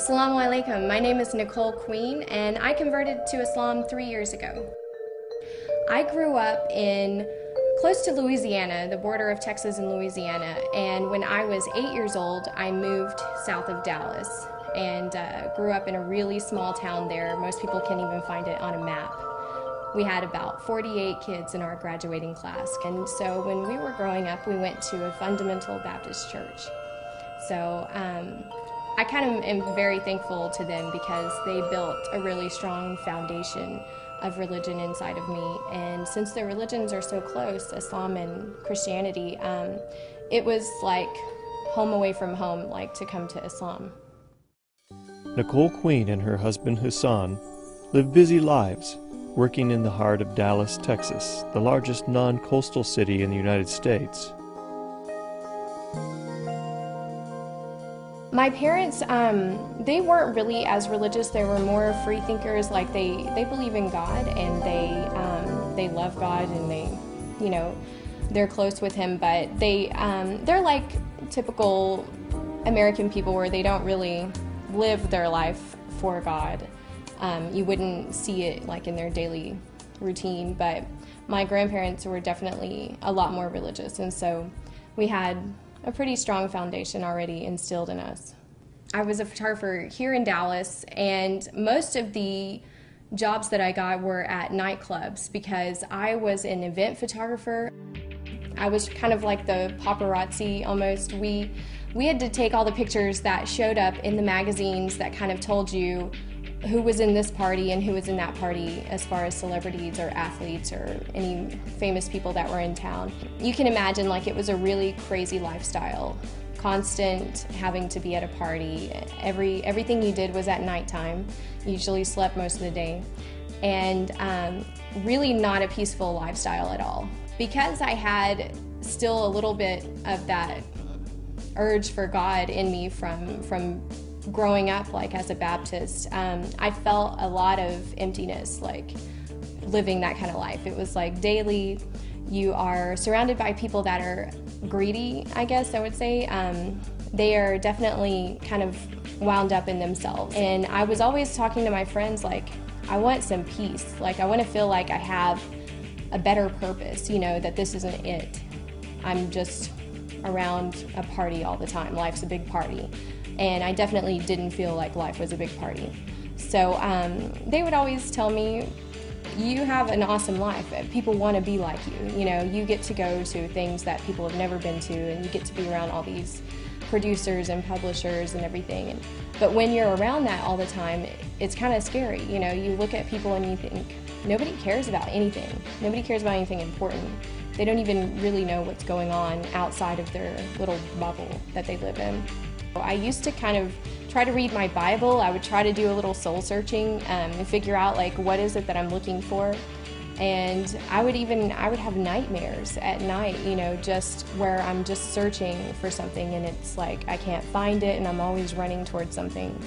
Assalamu alaikum. My name is Nicole Queen and I converted to Islam 3 years ago. I grew up in close to Louisiana, the border of Texas and Louisiana, and when I was 8 years old, I moved south of Dallas and grew up in a really small town there. Most people can't even find it on a map. We had about 48 kids in our graduating class, and so when we were growing up, we went to a fundamental Baptist church. So I kind of am very thankful to them because they built a really strong foundation of religion inside of me. And since the religions are so close, Islam and Christianity, it was like home away from home, like to come to Islam. Nicole Queen and her husband Hassan live busy lives, working in the heart of Dallas, Texas, the largest non-coastal city in the United States. My parents, they weren't really as religious. They were more free thinkers. Like they believe in God and they love God and they're close with Him. But they're like typical American people where they don't really live their life for God. You wouldn't see it like in their daily routine. But my grandparents were definitely a lot more religious, and so we had a pretty strong foundation already instilled in us. I was a photographer here in Dallas, and most of the jobs that I got were at nightclubs because I was an event photographer. I was kind of like the paparazzi almost. We had to take all the pictures that showed up in the magazines that kind of told you who was in this party and who was in that party as far as celebrities or athletes or any famous people that were in town. You can imagine like it was a really crazy lifestyle. Constant having to be at a party. Everything you did was at nighttime. You usually slept most of the day. And really not a peaceful lifestyle at all. Because I had still a little bit of that urge for God in me from growing up like as a Baptist, I felt a lot of emptiness like living that kind of life. It was like daily you are surrounded by people that are greedy, I guess I would say. They are definitely kind of wound up in themselves, and I was always talking to my friends like, I want some peace, like I want to feel like I have a better purpose, that this isn't it. I'm just around a party all the time. Life's a big party. And I definitely didn't feel like life was a big party. So they would always tell me, you have an awesome life. People want to be like you. You get to go to things that people have never been to, and you get to be around all these producers and publishers and everything. But when you're around that all the time, it's kind of scary. You look at people and you think, nobody cares about anything. Nobody cares about anything important. They don't even really know what's going on outside of their little bubble that they live in. I used to kind of try to read my Bible. I would try to do a little soul searching and figure out like what is it that I'm looking for. And I would have nightmares at night, just where I'm just searching for something and it's like I can't find it and I'm always running towards something.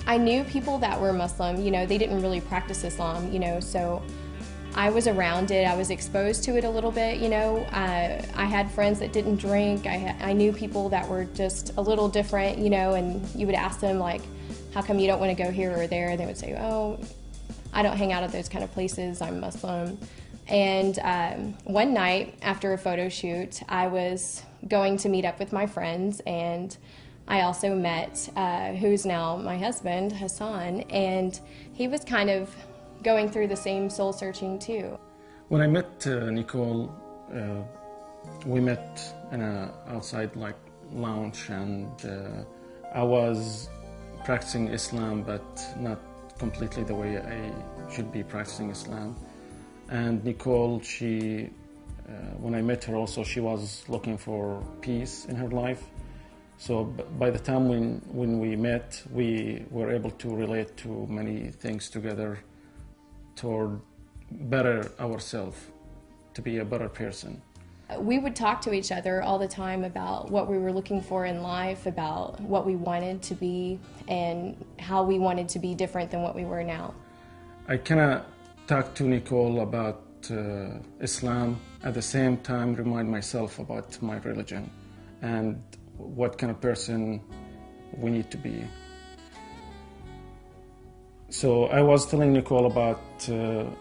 I knew people that were Muslim, they didn't really practice Islam, so I was around it. I was exposed to it a little bit, I had friends that didn't drink. I knew people that were just a little different, and you would ask them like, how come you don't want to go here or there? They would say, oh, I don't hang out at those kind of places. I'm Muslim. And one night after a photo shoot, I was going to meet up with my friends, and I also met who's now my husband, Hassan, and he was kind of going through the same soul searching too. When I met Nicole, we met in a outside like lounge, and I was practicing Islam, but not completely the way I should be practicing Islam. And Nicole, when I met her also, she was looking for peace in her life. So by the time when we met, we were able to relate to many things together toward better ourselves, to be a better person. We would talk to each other all the time about what we were looking for in life, about what we wanted to be, and how we wanted to be different than what we were now. I cannot talk to Nicole about Islam, at the same time remind myself about my religion and what kind of person we need to be. So I was telling Nicole about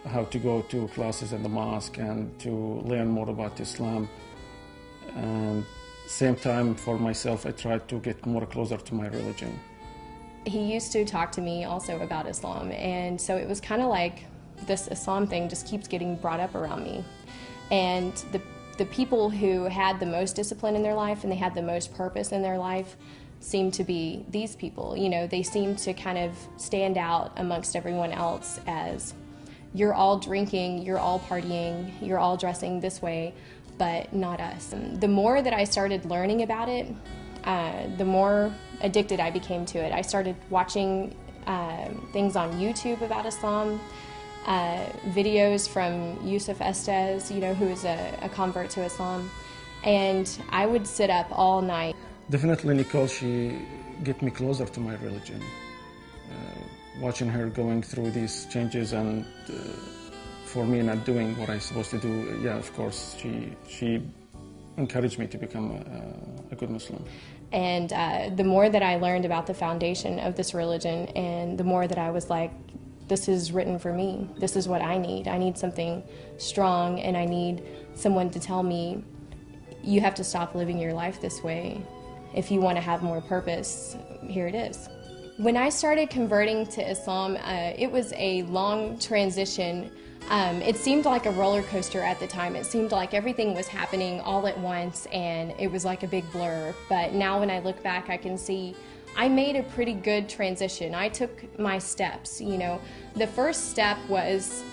how to go to classes in the mosque and to learn more about Islam. And same time for myself, I tried to get more closer to my religion. He used to talk to me also about Islam, and so it was kind of like this Islam thing just keeps getting brought up around me. And the people who had the most discipline in their life and they had the most purpose in their life seemed to be these people. You know, they seemed to kind of stand out amongst everyone else as, you're all drinking, you're all partying, you're all dressing this way, but not us. And the more that I started learning about it, the more addicted I became to it. I started watching things on YouTube about Islam, videos from Yusuf Estes, you know, who is a convert to Islam, and I would sit up all night. Definitely Nicole, she get me closer to my religion. Watching her going through these changes and for me not doing what I'm supposed to do, yeah, of course, she encouraged me to become a good Muslim. And the more that I learned about the foundation of this religion, and the more that I was like, this is written for me. This is what I need. I need something strong, and I need someone to tell me, you have to stop living your life this way. If you want to have more purpose, here it is. When I started converting to Islam, it was a long transition. It seemed like a roller coaster at the time. It seemed like everything was happening all at once, and it was like a big blur. But now when I look back, I can see I made a pretty good transition. I took my steps, you know. The first step was,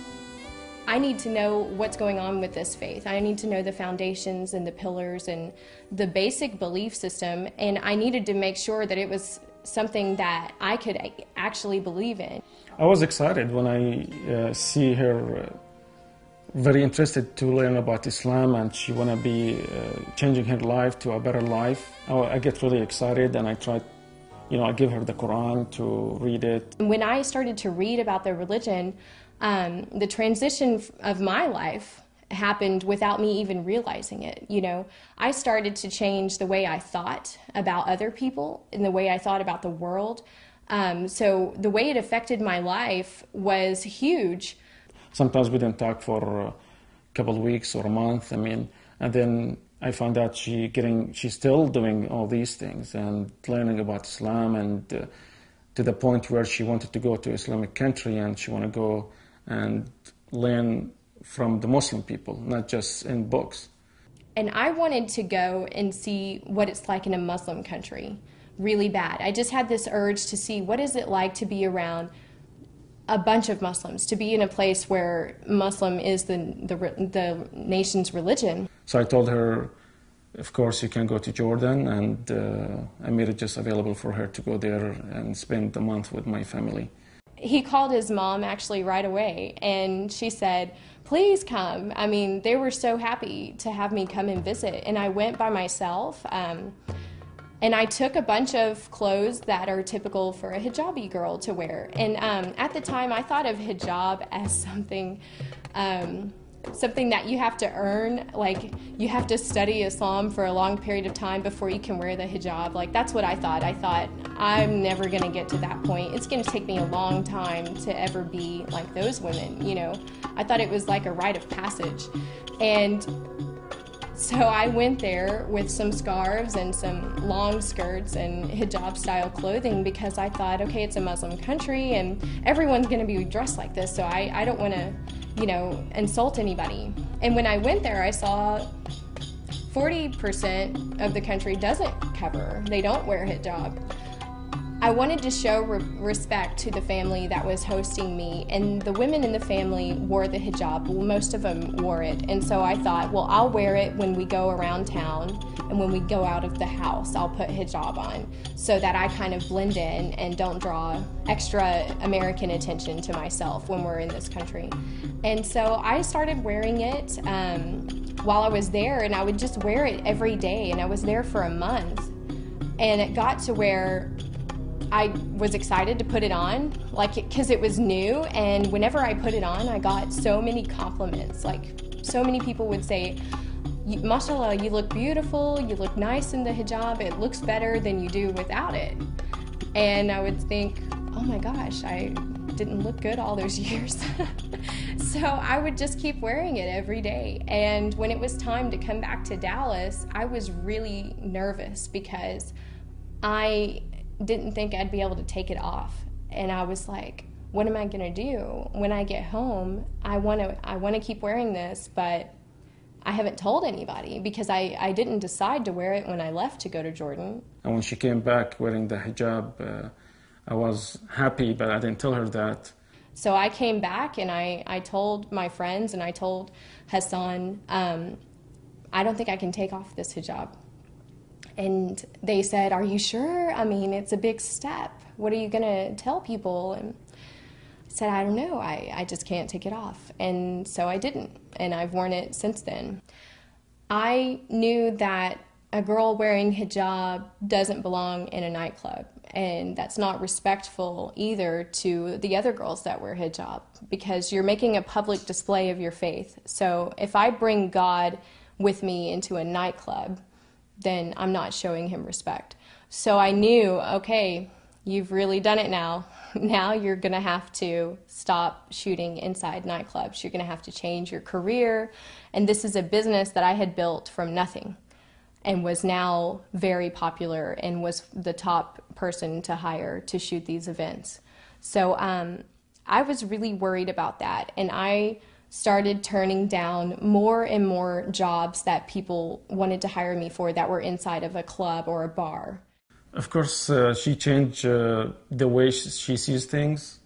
I need to know what's going on with this faith. I need to know the foundations and the pillars and the basic belief system, and I needed to make sure that it was something that I could actually believe in. I was excited when I see her very interested to learn about Islam, and she want to be changing her life to a better life. I get really excited, and I try, you know, I give her the Quran to read it. When I started to read about the religion, the transition of my life happened without me even realizing it. You know, I started to change the way I thought about other people and the way I thought about the world. So the way it affected my life was huge. Sometimes we didn't talk for a couple of weeks or a month. I mean, and then I found out she's still doing all these things and learning about Islam, and to the point where she wanted to go to Islamic country, and she want to go and learn from the Muslim people, not just in books. And I wanted to go and see what it's like in a Muslim country, really bad. I just had this urge to see what is it like to be around a bunch of Muslims, to be in a place where Muslim is the nation's religion. So I told her, of course, you can go to Jordan, and I made it just available for her to go there and spend a month with my family. He called his mom actually right away, and she said, please come. I mean, they were so happy to have me come and visit, and I went by myself, and I took a bunch of clothes that are typical for a hijabi girl to wear. And at the time, I thought of hijab as something that you have to earn, like you have to study Islam for a long period of time before you can wear the hijab. Like, that's what I thought. I thought, I'm never going to get to that point. It's going to take me a long time to ever be like those women, you know. I thought it was like a rite of passage. And so I went there with some scarves and some long skirts and hijab-style clothing because I thought, okay, it's a Muslim country and everyone's going to be dressed like this, so I don't want to, you know, insult anybody. And when I went there, I saw 40% of the country doesn't cover. They don't wear hijab. I wanted to show respect to the family that was hosting me, and the women in the family wore the hijab. Well, most of them wore it, and so I thought, well, I'll wear it when we go around town, and when we go out of the house, I'll put hijab on, so that I kind of blend in and don't draw extra American attention to myself when we're in this country. And so I started wearing it while I was there, and I would just wear it every day, and I was there for a month, and it got to where I was excited to put it on, like, because it was new, and whenever I put it on, I got so many compliments. Like, so many people would say, mashallah, you look beautiful, you look nice in the hijab, it looks better than you do without it. And I would think, oh my gosh, I didn't look good all those years. So I would just keep wearing it every day. And when it was time to come back to Dallas, I was really nervous because I didn't think I'd be able to take it off. And I was like, what am I gonna do when I get home? I wanna keep wearing this, but I haven't told anybody because I didn't decide to wear it when I left to go to Jordan. And when she came back wearing the hijab, I was happy, but I didn't tell her that. So I came back and I told my friends and I told Hassan, I don't think I can take off this hijab. And they said, are you sure? I mean, it's a big step. What are you gonna tell people? And I said, I don't know, I just can't take it off. And so I didn't, and I've worn it since then. I knew that a girl wearing hijab doesn't belong in a nightclub, and that's not respectful either to the other girls that wear hijab, because you're making a public display of your faith. So if I bring God with me into a nightclub, then I'm not showing him respect. So I knew, okay, you've really done it now. Now you're going to have to stop shooting inside nightclubs. You're going to have to change your career. And this is a business that I had built from nothing and was now very popular and was the top person to hire to shoot these events. So I was really worried about that. And I started turning down more and more jobs that people wanted to hire me for that were inside of a club or a bar. Of course, she changed the way she sees things,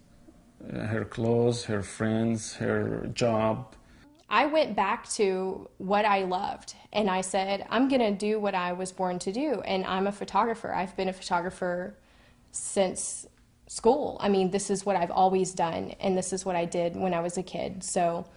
her clothes, her friends, her job. I went back to what I loved, and I said, I'm going to do what I was born to do, and I'm a photographer. I've been a photographer since school. I mean, this is what I've always done, and this is what I did when I was a kid. So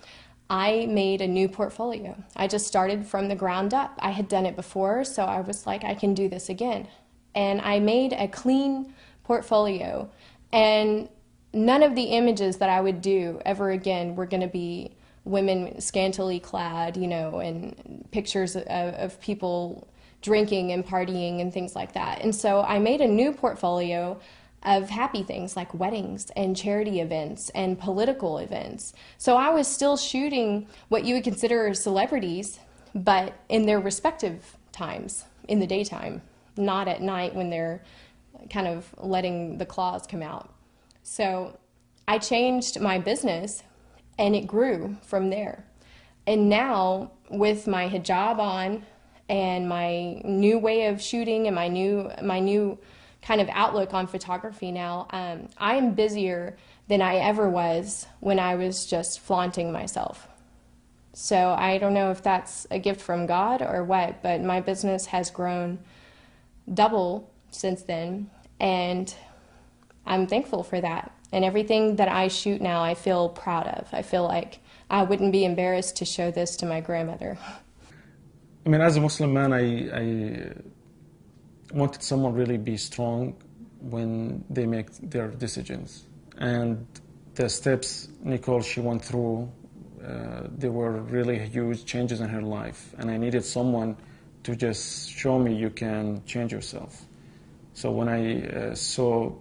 I made a new portfolio. I just started from the ground up. I had done it before, so I was like, I can do this again. And I made a clean portfolio, and none of the images that I would do ever again were going to be women scantily clad, you know, and pictures of people drinking and partying and things like that. And so I made a new portfolio of happy things like weddings and charity events and political events. So I was still shooting what you would consider celebrities, but in their respective times, in the daytime, not at night when they're kind of letting the claws come out. So I changed my business and it grew from there. And now with my hijab on and my new way of shooting and my new kind of outlook on photography now, I am busier than I ever was when I was just flaunting myself. So I don't know if that's a gift from God or what, but my business has grown double since then, and I'm thankful for that. And everything that I shoot now, I feel proud of. I feel like I wouldn't be embarrassed to show this to my grandmother. I mean, as a Muslim man, I wanted someone really be strong when they make their decisions. And the steps Nicole, she went through, they were really huge changes in her life. And I needed someone to just show me you can change yourself. So when I saw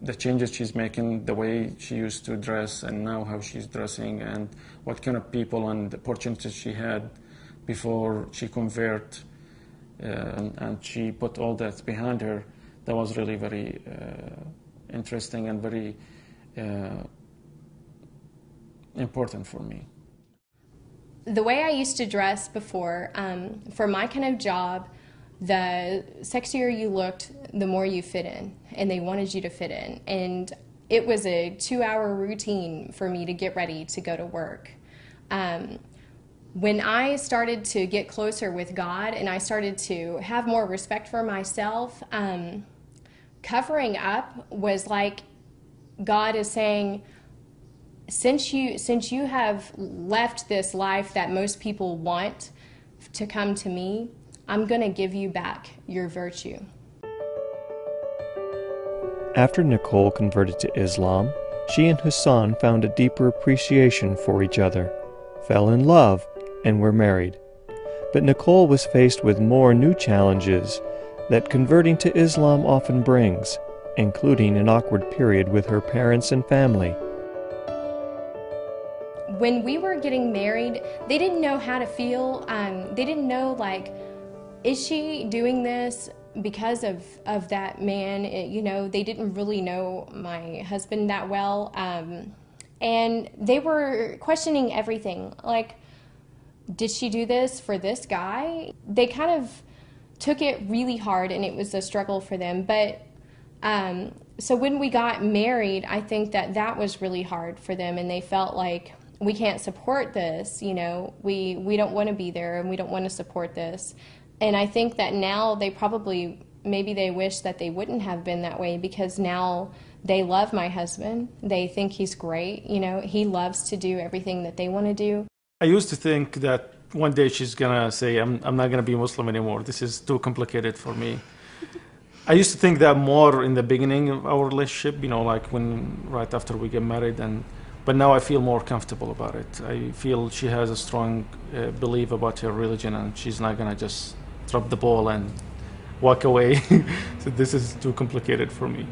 the changes she's making, the way she used to dress and now how she's dressing and what kind of people and the opportunities she had before she converted and she put all that behind her, that was really very interesting and very important for me. The way I used to dress before, for my kind of job, the sexier you looked, the more you fit in, and they wanted you to fit in. And it was a 2-hour routine for me to get ready to go to work. When I started to get closer with God and I started to have more respect for myself, covering up was like God is saying, since you have left this life that most people want to come to me, I'm going to give you back your virtue. After Nicole converted to Islam, she and Hassan found a deeper appreciation for each other, fell in love, and were married. But Nicole was faced with more new challenges that converting to Islam often brings, including an awkward period with her parents and family, when we were getting married, they didn't know how to feel. They didn't know, like, is she doing this because of that man? They didn't really know my husband that well. And they were questioning everything. Like, did she do this for this guy? They kind of took it really hard, and it was a struggle for them. But so when we got married, I think that was really hard for them, and they felt like, we can't support this, we don't want to be there, and we don't want to support this. And I think that now maybe they wish that they wouldn't have been that way, because now they love my husband. They think he's great. He loves to do everything that they want to do. I used to think that one day she's gonna say, I'm not gonna be Muslim anymore. This is too complicated for me. I used to think that more in the beginning of our relationship, like right after we get married, but now I feel more comfortable about it. I feel she has a strong belief about her religion, and she's not gonna just drop the ball and walk away. So this is too complicated for me.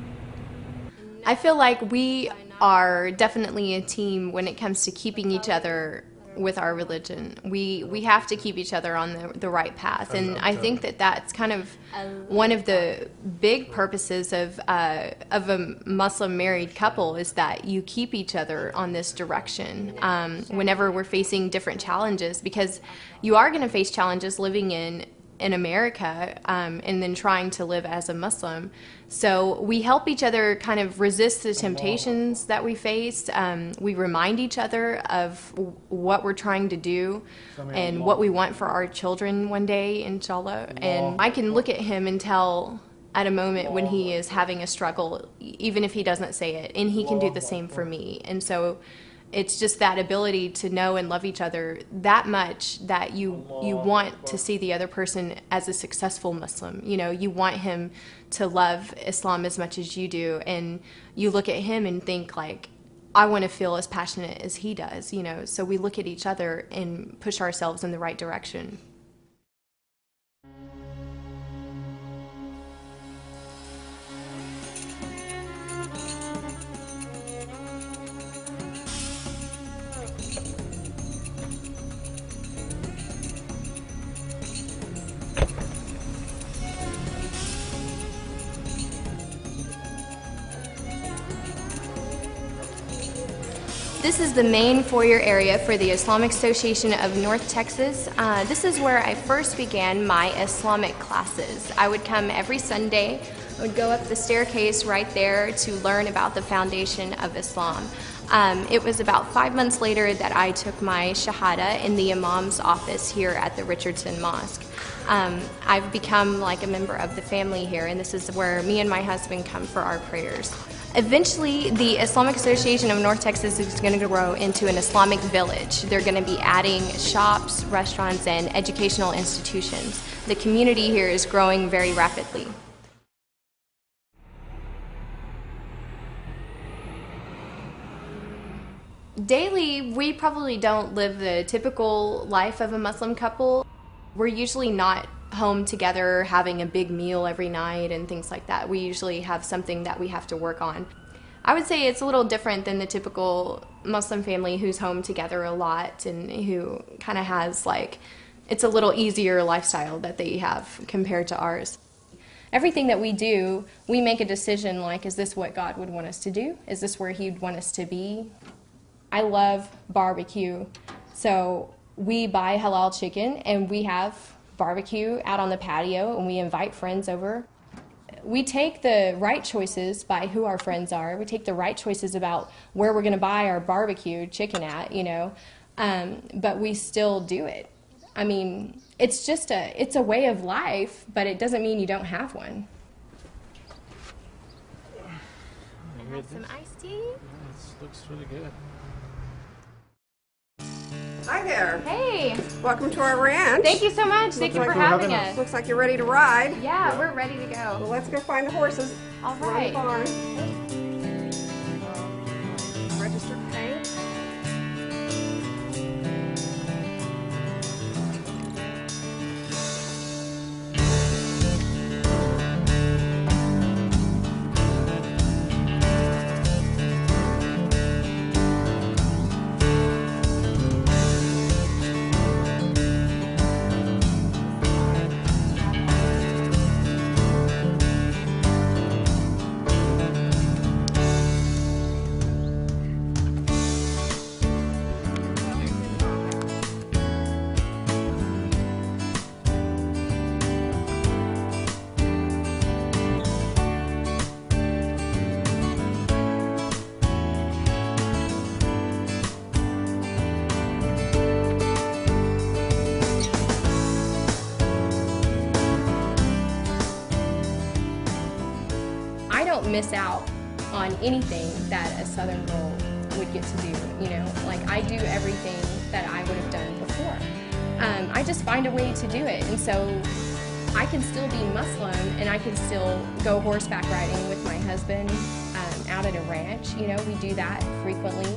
I feel like we are definitely a team when it comes to keeping each other with our religion. We have to keep each other on the right path, and I think that's kind of one of the big purposes of a Muslim married couple, is that you keep each other on this direction whenever we're facing different challenges, because you are going to face challenges living in America and then trying to live as a Muslim. So we help each other kind of resist the temptations that we face. We remind each other of what we're trying to do and what we want for our children one day, inshallah. And I can look at him and tell at a moment when he is having a struggle, even if he doesn't say it, and he can do the same for me. And so it's just that ability to know and love each other that much that you want to see the other person as a successful Muslim. You want him to love Islam as much as you do, and you look at him and think, like, I want to feel as passionate as he does, So we look at each other and push ourselves in the right direction. This is the main foyer area for the Islamic Association of North Texas. This is where I first began my Islamic classes. I would come every Sunday. I would go up the staircase right there to learn about the foundation of Islam. It was about 5 months later that I took my Shahada in the Imam's office here at the Richardson Mosque. I've become like a member of the family here, and this is where me and my husband come for our prayers. Eventually, the Islamic Association of North Texas is going to grow into an Islamic village. They're going to be adding shops, restaurants, and educational institutions. The community here is growing very rapidly. Daily, we probably don't live the typical life of a Muslim couple. We're usually not home together having a big meal every night and things like that. We usually have something that we have to work on. I would say it's a little different than the typical Muslim family who's home together a lot and who kind of has, like, it's a little easier lifestyle that they have compared to ours. Everything that we do, we make a decision like, is this what God would want us to do? Is this where He'd want us to be? I love barbecue, so we buy halal chicken and we have barbecue out on the patio and we invite friends over. We take the right choices by who our friends are. We take the right choices about where we're going to buy our barbecue chicken at, but we still do it. I mean, it's a way of life, but it doesn't mean you don't have one. I have some iced tea. Yeah, this looks really good. Hi there. Hey, Welcome to our ranch. thank you so much. Thank you for having us. Looks like you're ready to ride. Yeah, we're ready to Well, go. let's go find the horses. All We're on right. the barn. Registered paint. miss out on anything that a Southern girl would get to do, you know. Like, I do everything that I would have done before. I just find a way to do it, and so I can still be Muslim, and I can still go horseback riding with my husband out at a ranch. You know, we do that frequently.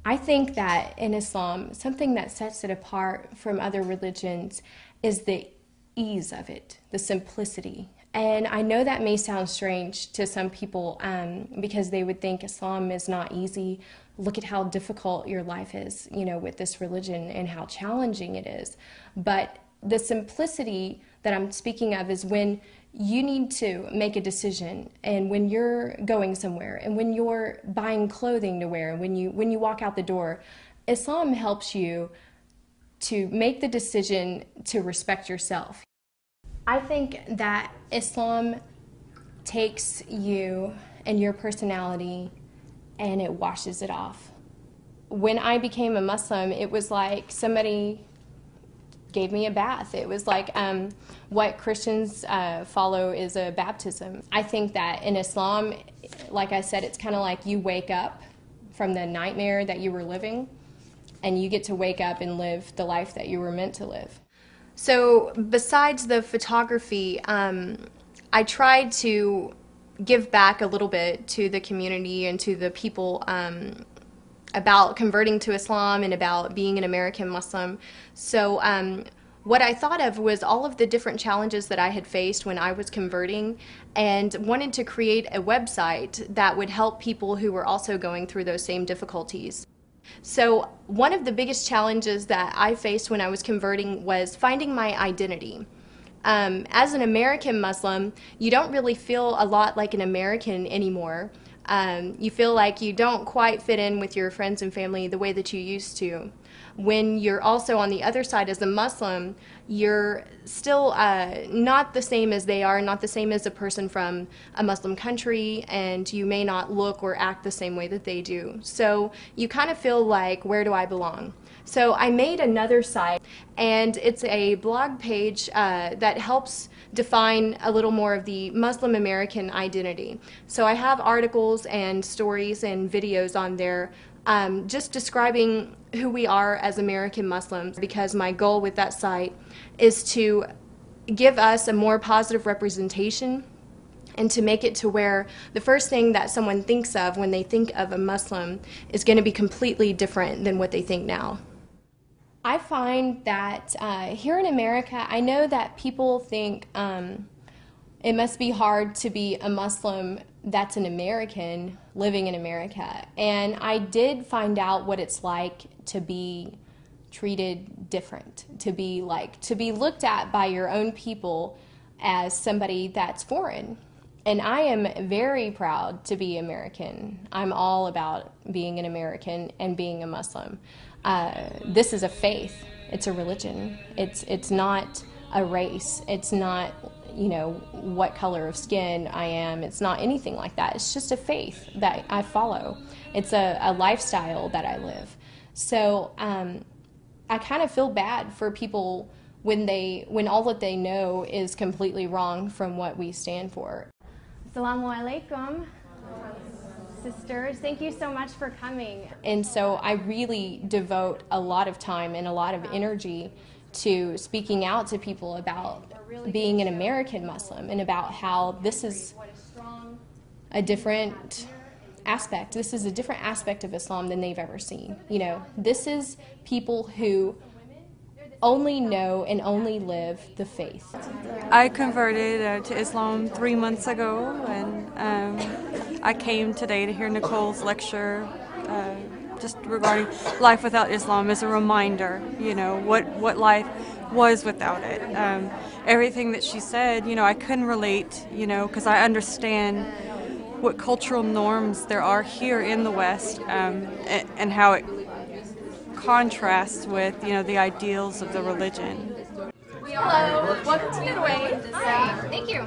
I think that in Islam, something that sets it apart from other religions is the ease of it, the simplicity. And I know that may sound strange to some people because they would think Islam is not easy. Look at how difficult your life is, you know, with this religion and how challenging it is. But the simplicity that I'm speaking of is when you need to make a decision, and when you're going somewhere, and when you're buying clothing to wear, and when you walk out the door, Islam helps you to make the decision to respect yourself. I think that Islam takes you and your personality and it washes it off. When I became a Muslim, it was like somebody gave me a bath. It was like what Christians follow is a baptism. I think that in Islam, like I said, it's kind of like you wake up from the nightmare that you were living, and you get to wake up and live the life that you were meant to live. So besides the photography, I tried to give back a little bit to the community and to the people about converting to Islam and about being an American Muslim. So what I thought of was all of the different challenges that I had faced when I was converting, and wanted to create a website that would help people who were also going through those same difficulties. So one of the biggest challenges that I faced when I was converting was finding my identity. As an American Muslim, you don't really feel a lot like an American anymore. You feel like you don't quite fit in with your friends and family the way that you used to. When you're also on the other side as a Muslim, you're still not the same as they are, not the same as a person from a Muslim country, and you may not look or act the same way that they do. So you kind of feel like, where do I belong? So I made another site, and it's a blog page that helps define a little more of the Muslim American identity. So I have articles and stories and videos on there just describing who we are as American Muslims, because my goal with that site is to give us a more positive representation and to make it to where the first thing that someone thinks of when they think of a Muslim is going to be completely different than what they think now. I find that here in America, I know that people think it must be hard to be a Muslim that's an American living in America. And I did find out what it's like to be treated different, to be looked at by your own people as somebody that's foreign. And I am very proud to be American. I'm all about being an American and being a Muslim. This is a faith. It's a religion. It's not a race. It's not, you know, what color of skin I am. It's not anything like that. It's just a faith that I follow. It's a lifestyle that I live. So I kind of feel bad for people when all that they know is completely wrong from what we stand for. Assalamu alaikum. Sisters, thank you so much for coming. And so I really devote a lot of time and a lot of energy to speaking out to people about being an American Muslim and about how this is a different aspect. This is a different aspect of Islam than they've ever seen. You know, this is people who only know and only live the faith. I converted to Islam 3 months ago, and I came today to hear Nicole's lecture just regarding life without Islam as a reminder, you know, what life was without it. Everything that she said, you know, I couldn't relate, you know, because I understand what cultural norms there are here in the West, and how it contrasts with, the ideals of the religion. Hello, welcome to Midway. Hi, thank you.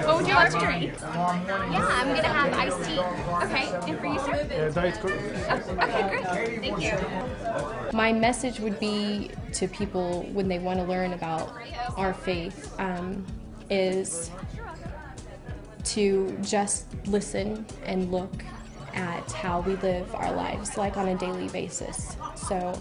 What would you like to drink? Yeah, I'm gonna have iced tea. Okay, and for you, sir? Diet Coke. Okay, great. Thank you. My message would be to people when they want to learn about our faith is to just listen and look at how we live our lives, like on a daily basis. So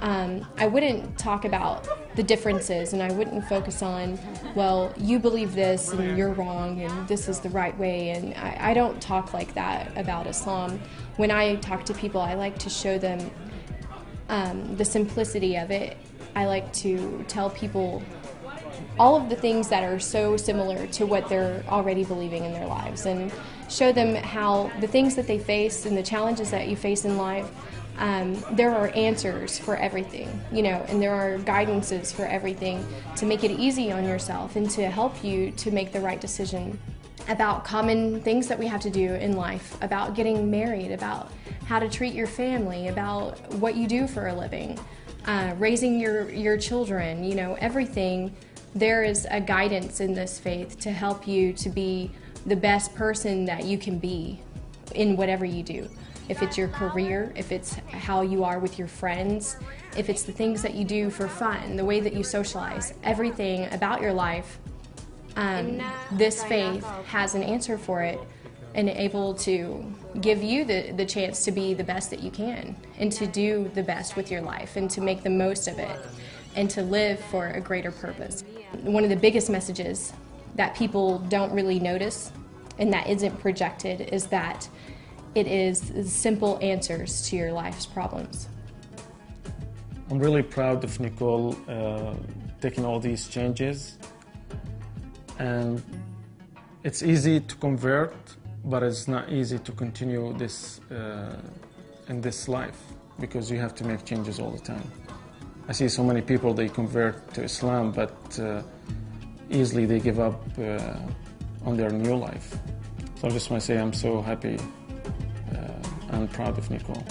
I wouldn't talk about the differences, and I wouldn't focus on, well, you believe this and you're wrong and this is the right way, and I don't talk like that about Islam. When I talk to people, I like to show them the simplicity of it. I like to tell people all of the things that are so similar to what they're already believing in their lives, and show them how the things that they face and the challenges that you face in life, there are answers for everything, and there are guidances for everything to make it easy on yourself and to help you to make the right decision about common things that we have to do in life, about getting married, about how to treat your family, about what you do for a living, raising your children, everything. There is a guidance in this faith to help you to be the best person that you can be in whatever you do. If it's your career, if it's how you are with your friends, if it's the things that you do for fun, the way that you socialize, everything about your life, this faith has an answer for it and able to give you the chance to be the best that you can and to do the best with your life and to make the most of it and to live for a greater purpose. One of the biggest messages that people don't really notice and that isn't projected is that it is simple answers to your life's problems. I'm really proud of Nicole taking all these changes, and it's easy to convert, but it's not easy to continue this in this life, because you have to make changes all the time. I see so many people, they convert to Islam, but easily they give up on their new life. So I just want to say I'm so happy and proud of Nicole.